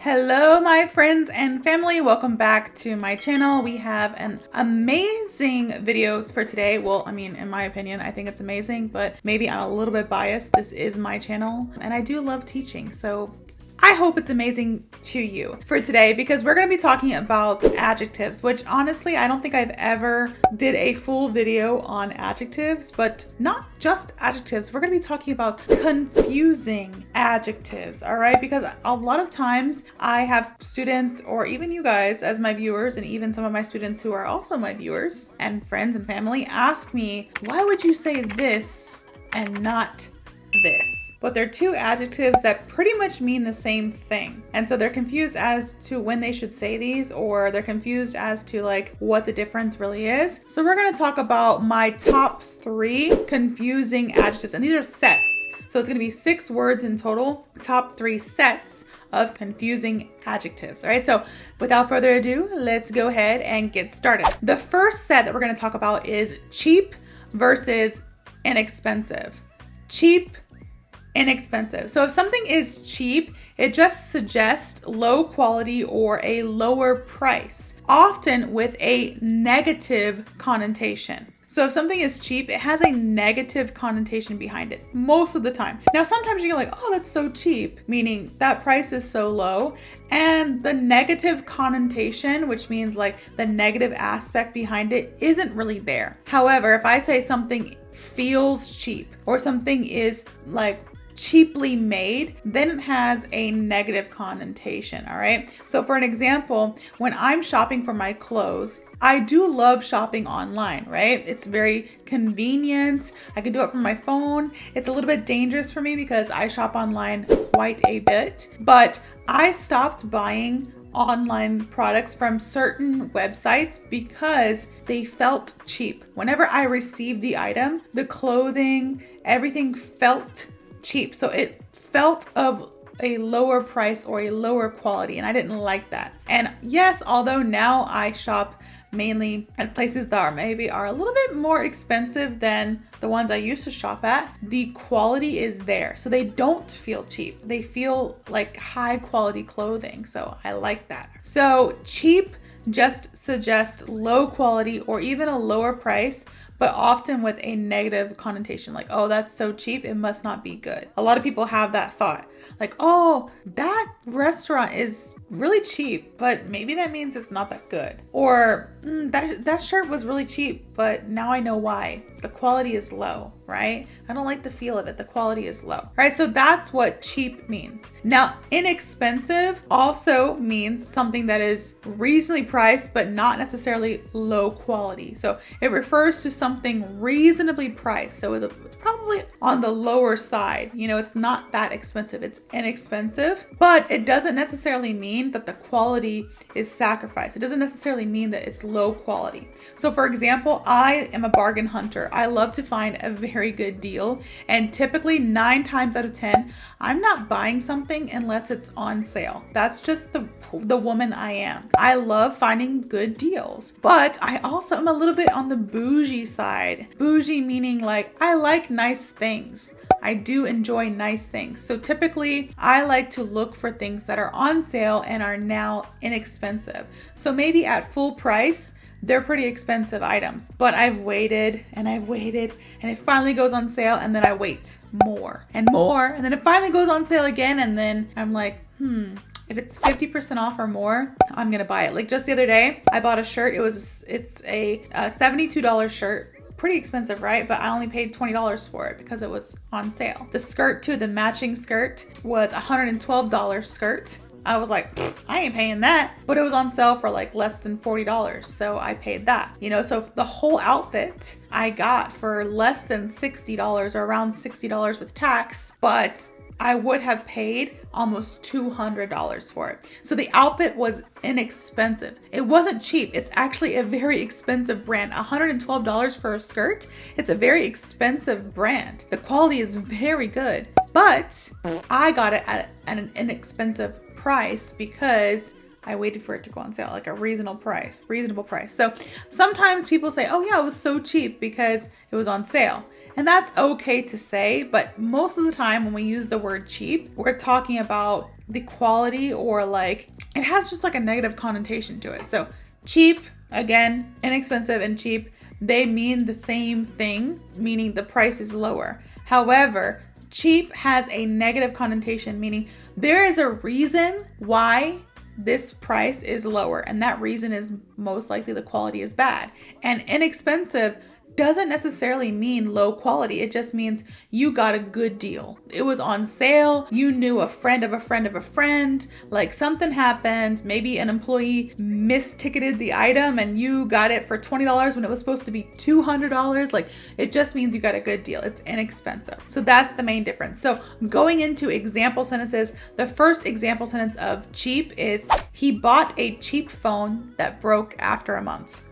Hello, my friends and family. Welcome back to my channel. We have an amazing video for today. Well, I mean, in my opinion, I think it's amazing, but maybe I'm a little bit biased. This is my channel and I do love teaching. So I hope it's amazing to you for today because we're going to be talking about adjectives, which honestly, I don't think I've ever did a full video on adjectives, but not just adjectives. We're going to be talking about confusing adjectives, all right? Because a lot of times I have students or even you guys as my viewers and even some of my students who are also my viewers and friends and family ask me, why would you say this and not this? But they're two adjectives that pretty much mean the same thing. And so they're confused as to when they should say these, or they're confused as to like what the difference really is. So we're going to talk about my top 3 confusing adjectives. And these are sets. So it's going to be 6 words in total, top 3 sets of confusing adjectives. All right. So without further ado, let's go ahead and get started. The first set that we're going to talk about is cheap versus inexpensive. Cheap, inexpensive. So if something is cheap, it just suggests low quality or a lower price, often with a negative connotation. So if something is cheap, it has a negative connotation behind it most of the time. Now, sometimes you're like, oh, that's so cheap, meaning that price is so low. And the negative connotation, which means like the negative aspect behind it, isn't really there. However, if I say something feels cheap or something is like cheaply made, then it has a negative connotation. All right. So for an example, when I'm shopping for my clothes, I do love shopping online, right? It's very convenient. I can do it from my phone. It's a little bit dangerous for me because I shop online quite a bit, but I stopped buying online products from certain websites because they felt cheap. Whenever I received the item, the clothing, everything felt cheap. So it felt of a lower price or a lower quality, and I didn't like that. And yes, although now I shop mainly at places that are a little bit more expensive than the ones I used to shop at, the quality is there. So they don't feel cheap. They feel like high quality clothing. So I like that. So cheap just suggests low quality or even a lower price, but often with a negative connotation, like, oh, that's so cheap, it must not be good. A lot of people have that thought, like, oh, that restaurant is really cheap, but maybe that means it's not that good. Or that shirt was really cheap, but now I know why. The quality is low, right? I don't like the feel of it. The quality is low, right? So that's what cheap means. Now, inexpensive also means something that is reasonably priced, but not necessarily low quality. So it refers to something reasonably priced. So it's probably on the lower side. You know, it's not that expensive. It's inexpensive, but it doesn't necessarily mean that the quality is sacrificed. It doesn't necessarily mean that it's low quality. So for example, I am a bargain hunter. I love to find a very good deal. And typically 9 times out of 10, I'm not buying something unless it's on sale. That's just the woman I am. I love finding good deals, but I also am a little bit on the bougie side. Bougie meaning like I like nice things. I do enjoy nice things. So typically I like to look for things that are on sale and are now inexpensive. So maybe at full price, they're pretty expensive items, but I've waited and it finally goes on sale, and then I wait more and more, and then it finally goes on sale again, and then I'm like, if it's 50% off or more, I'm gonna buy it. Like just the other day, I bought a shirt. It's a $72 shirt. Pretty expensive, right? But I only paid $20 for it because it was on sale. The skirt too, the matching skirt was $112 skirt. I was like, I ain't paying that, but it was on sale for like less than $40. So I paid that, you know, so the whole outfit I got for less than $60 or around $60 with tax, but I would have paid almost $200 for it. So the outfit was inexpensive. It wasn't cheap. It's actually a very expensive brand. $112 for a skirt. It's a very expensive brand. The quality is very good, but I got it at an inexpensive price because I waited for it to go on sale, like a reasonable price. So sometimes people say, oh yeah, it was so cheap because it was on sale. And that's okay to say, but most of the time when we use the word cheap, we're talking about the quality, or like it has just like a negative connotation to it. So cheap, again, inexpensive and cheap, they mean the same thing, meaning the price is lower. However, cheap has a negative connotation, meaning there is a reason why this price is lower, and that reason is most likely the quality is bad. And inexpensive doesn't necessarily mean low quality. It just means you got a good deal. It was on sale. You knew a friend of a friend of a friend. Like something happened. Maybe an employee misticketed the item and you got it for $20 when it was supposed to be $200. Like it just means you got a good deal. It's inexpensive. So that's the main difference. So going into example sentences, the first example sentence of cheap is, he bought a cheap phone that broke after a month.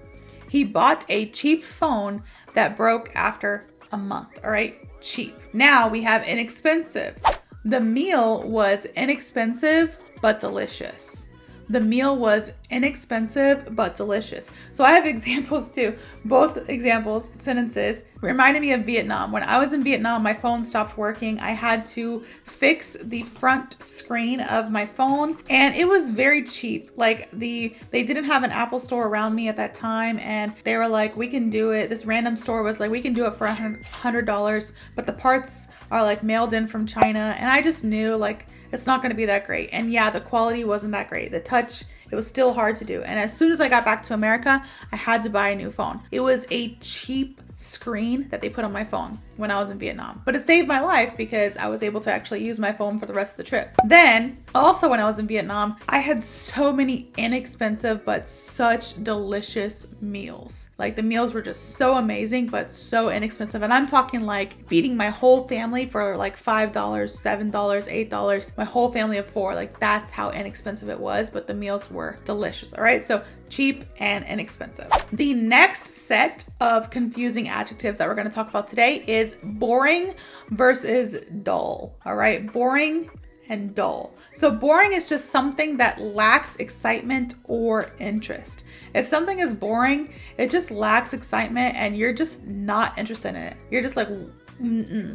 He bought a cheap phone that broke after a month. All right, cheap. Now we have inexpensive. The meal was inexpensive but delicious. The meal was inexpensive but delicious. So I have examples too. Both examples, sentences, reminded me of Vietnam. When I was in Vietnam, my phone stopped working. I had to fix the front screen of my phone, and it was very cheap. Like they didn't have an Apple store around me at that time, and they were like, we can do it. This random store was like, we can do it for $100, but the parts are like mailed in from China. And I just knew like, it's not going to be that great. And yeah, the quality wasn't that great. The touch, it was still hard to do. And as soon as I got back to America, I had to buy a new phone. It was a cheap screen that they put on my phone when I was in Vietnam, but it saved my life because I was able to actually use my phone for the rest of the trip. Then also when I was in Vietnam, I had so many inexpensive but such delicious meals. Like the meals were just so amazing but so inexpensive, and I'm talking like feeding my whole family for like $5, $7, $8, my whole family of 4. Like that's how inexpensive it was, but the meals were delicious. All right, so cheap and inexpensive. The next set of confusing adjectives that we're going to talk about today is boring versus dull. All right, boring and dull. So boring is just something that lacks excitement or interest. If something is boring, it just lacks excitement and you're just not interested in it. You're just like,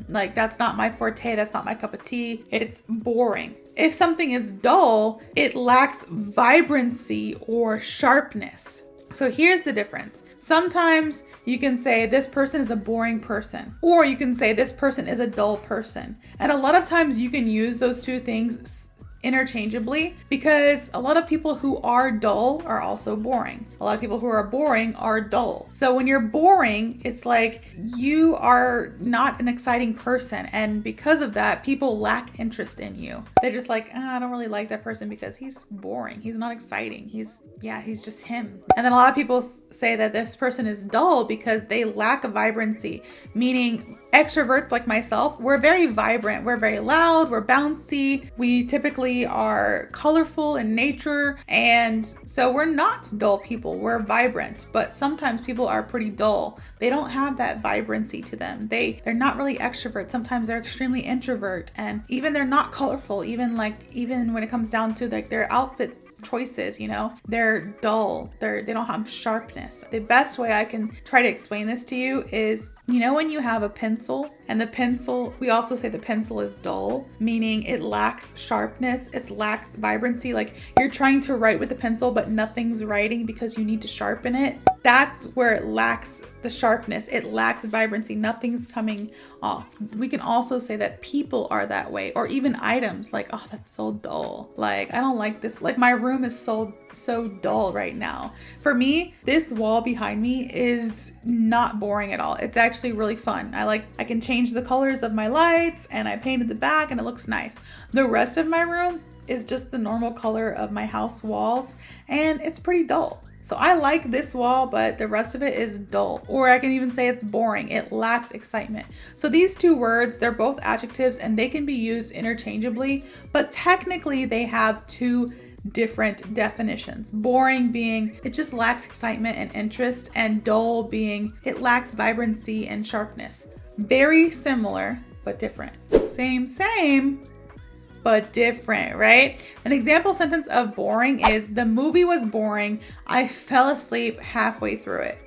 like that's not my forte, that's not my cup of tea. It's boring. If something is dull, it lacks vibrancy or sharpness. So here's the difference. Sometimes you can say this person is a boring person, or you can say this person is a dull person. And a lot of times you can use those two things interchangeably, because a lot of people who are dull are also boring. A lot of people who are boring are dull. So when you're boring, it's like you are not an exciting person, and because of that, people lack interest in you. They're just like, I don't really like that person because he's boring. He's not exciting. He's just him. And then a lot of people say that this person is dull because they lack a vibrancy, meaning extroverts like myself, we're very vibrant, we're very loud, we're bouncy, we typically are colorful in nature, and so we're not dull people, we're vibrant. But sometimes people are pretty dull. They don't have that vibrancy to them. They're not really extrovert. Sometimes they're extremely introvert, and even they're not colorful, even when it comes down to like their outfit choices, they're dull. They don't have sharpness. The best way I can try to explain this to you is, when you have a pencil, and the pencil, we also say the pencil is dull, meaning it lacks sharpness, it lacks vibrancy. Like you're trying to write with the pencil, but nothing's writing because you need to sharpen it. That's where it lacks the sharpness. It lacks vibrancy. Nothing's coming off. We can also say that people are that way, or even items like, oh, that's so dull. Like, I don't like this. Like my room is so dull right now. For me, this wall behind me is not boring at all. It's actually really fun. I can change the colors of my lights, and I painted the back and it looks nice. The rest of my room is just the normal color of my house walls, and it's pretty dull. So I like this wall, but the rest of it is dull. Or I can even say it's boring. It lacks excitement. So these two words, they're both adjectives and they can be used interchangeably, but technically they have two different definitions. Boring being it just lacks excitement and interest, and dull being it lacks vibrancy and sharpness. Very similar, but different. Same, but different, right? An example sentence of boring is, the movie was boring. I fell asleep halfway through it.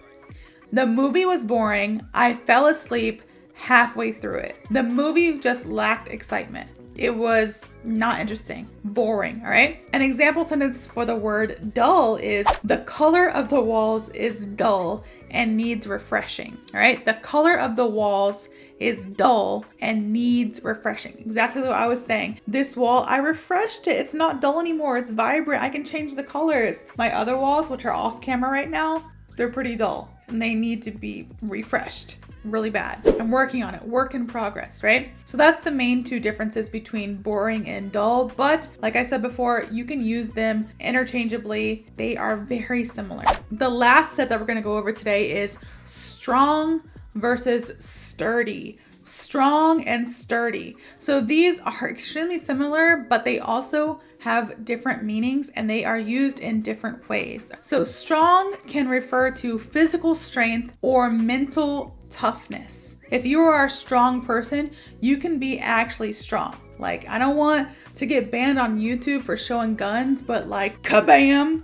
The movie was boring. I fell asleep halfway through it. The movie just lacked excitement. It was not interesting, boring, all right? An example sentence for the word dull is the color of the walls is dull and needs refreshing, all right? The color of the walls is dull and needs refreshing. Exactly what I was saying. This wall, I refreshed it. It's not dull anymore. It's vibrant. I can change the colors. My other walls, which are off camera right now, they're pretty dull and they need to be refreshed really bad. I'm working on it, work in progress, right? So that's the main two differences between boring and dull. But like I said before, you can use them interchangeably. They are very similar. The last set that we're gonna go over today is strong versus sturdy. Strong and sturdy. So these are extremely similar, but they also have different meanings and they are used in different ways. So strong can refer to physical strength or mental toughness. If you are a strong person, you can be actually strong. Like, I don't want to get banned on YouTube for showing guns, but like, kabam!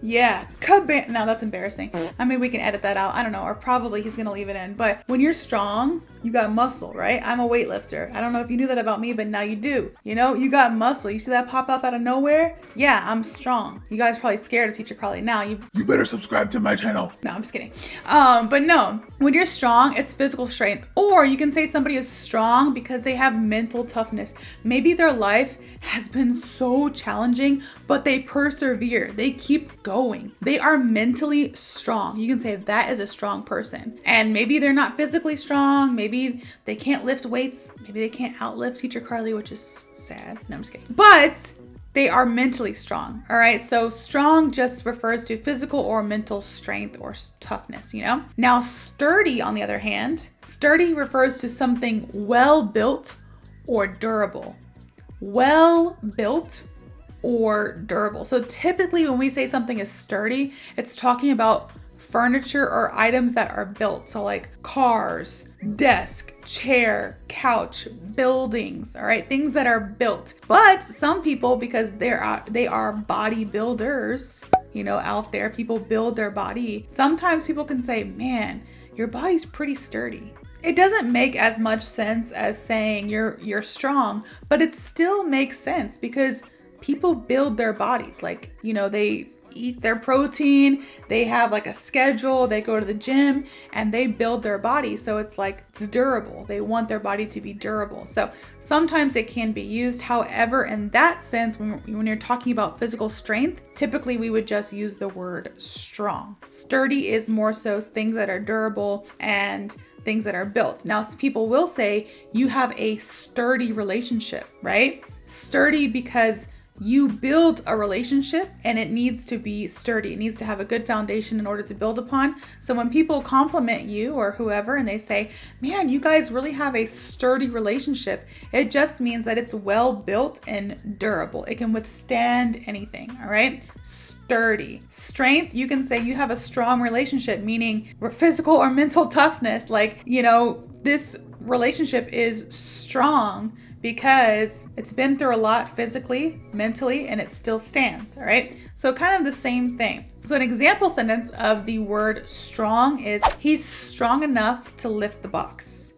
Yeah, kabam. Now that's embarrassing. I mean, we can edit that out. I don't know, or probably he's gonna leave it in. But when you're strong, you got muscle, right? I'm a weightlifter. I don't know if you knew that about me, but now you do. You know, you got muscle. You see that pop up out of nowhere? Yeah, I'm strong. You guys are probably scared of Teacher Carley now. You better subscribe to my channel. No, I'm just kidding. But no, when you're strong, it's physical strength. Or you can say somebody is strong because they have mental toughness. Maybe their life has been so challenging, but they persevere. They keep going. They are mentally strong. You can say that is a strong person. And maybe they're not physically strong. Maybe they can't lift weights. Maybe they can't outlift Teacher Carley, which is sad. No, I'm just kidding. But they are mentally strong. All right. So strong just refers to physical or mental strength or toughness, you know? Now, sturdy, on the other hand, sturdy refers to something well built or durable. Well built or durable. So typically when we say something is sturdy, it's talking about furniture or items that are built. So like cars, desk, chair, couch, buildings, all right, things that are built. But some people, because they are bodybuilders, you know, out there, people build their body. Sometimes people can say, man, your body's pretty sturdy. It doesn't make as much sense as saying you're strong, but it still makes sense because people build their bodies. Like, you know, they eat their protein, they have like a schedule, they go to the gym and they build their body. So it's like, it's durable. They want their body to be durable. So sometimes it can be used. However, in that sense, when you're talking about physical strength, typically we would just use the word strong. Sturdy is more so things that are durable and things that are built. Now, people will say you have a sturdy relationship, right? Sturdy because you build a relationship and it needs to be sturdy. It needs to have a good foundation in order to build upon. So when people compliment you or whoever and they say, man, you guys really have a sturdy relationship, it just means that it's well built and durable. It can withstand anything, all right? Sturdy. Strength, you can say you have a strong relationship, meaning physical or mental toughness. Like, you know, this relationship is strong because it's been through a lot physically, mentally, and it still stands, all right? So kind of the same thing. So an example sentence of the word strong is, he's strong enough to lift the box.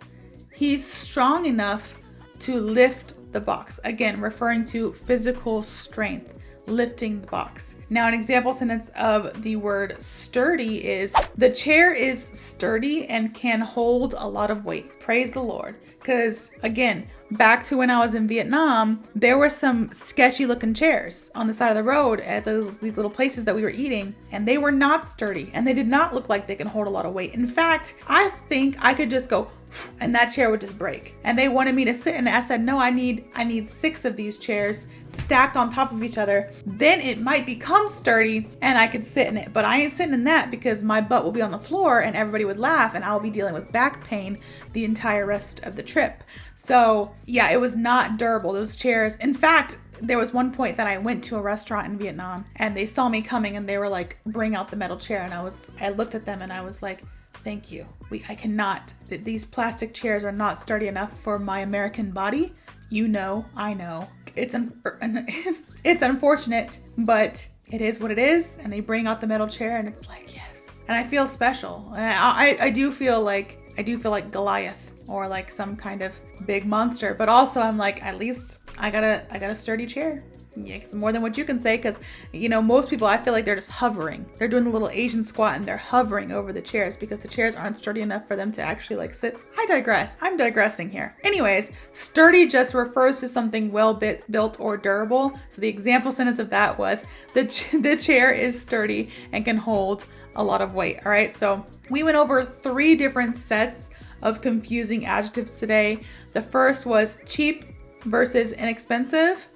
He's strong enough to lift the box. Again, referring to physical strength, lifting the box. Now, an example sentence of the word sturdy is, the chair is sturdy and can hold a lot of weight. Praise the Lord. Because again, back to when I was in Vietnam, there were some sketchy looking chairs on the side of the road at these little places that we were eating, and they were not sturdy and they did not look like they can hold a lot of weight. In fact, I think I could just go and that chair would just break. And they wanted me to sit in it. I said, no, I need 6 of these chairs stacked on top of each other. Then it might become sturdy and I could sit in it. But I ain't sitting in that because my butt will be on the floor and everybody would laugh and I'll be dealing with back pain the entire rest of the trip. So yeah, it was not durable, those chairs. In fact, there was one point that I went to a restaurant in Vietnam and they saw me coming and they were like, bring out the metal chair. And I looked at them and I was like, thank you. I cannot. These plastic chairs are not sturdy enough for my American body. You know, I know. It's unfortunate, but it is what it is. And they bring out the metal chair and it's like, yes. And I feel special. I do feel like Goliath or like some kind of big monster. But also I'm like, at least I got a sturdy chair. Yeah, it's more than what you can say, because you know, most people, I feel like they're just hovering. They're doing the little Asian squat and they're hovering over the chairs because the chairs aren't sturdy enough for them to actually like sit. I digress. I'm digressing here. Anyways, sturdy just refers to something well built or durable. So the example sentence of that was the chair is sturdy and can hold a lot of weight. All right, so we went over 3 different sets of confusing adjectives today. The first was cheap versus inexpensive,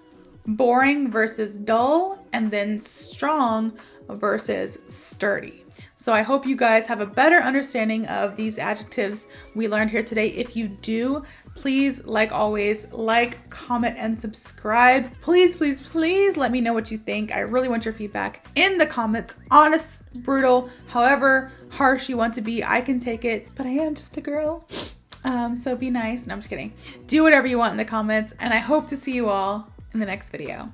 boring versus dull, and then strong versus sturdy. So I hope you guys have a better understanding of these adjectives we learned here today. If you do, please, like always, like, comment, and subscribe. Please, please, please let me know what you think. I really want your feedback in the comments. Honest, brutal, however harsh you want to be, I can take it, but I am just a girl. So be nice. No, I'm just kidding. Do whatever you want in the comments, and I hope to see you all in the next video.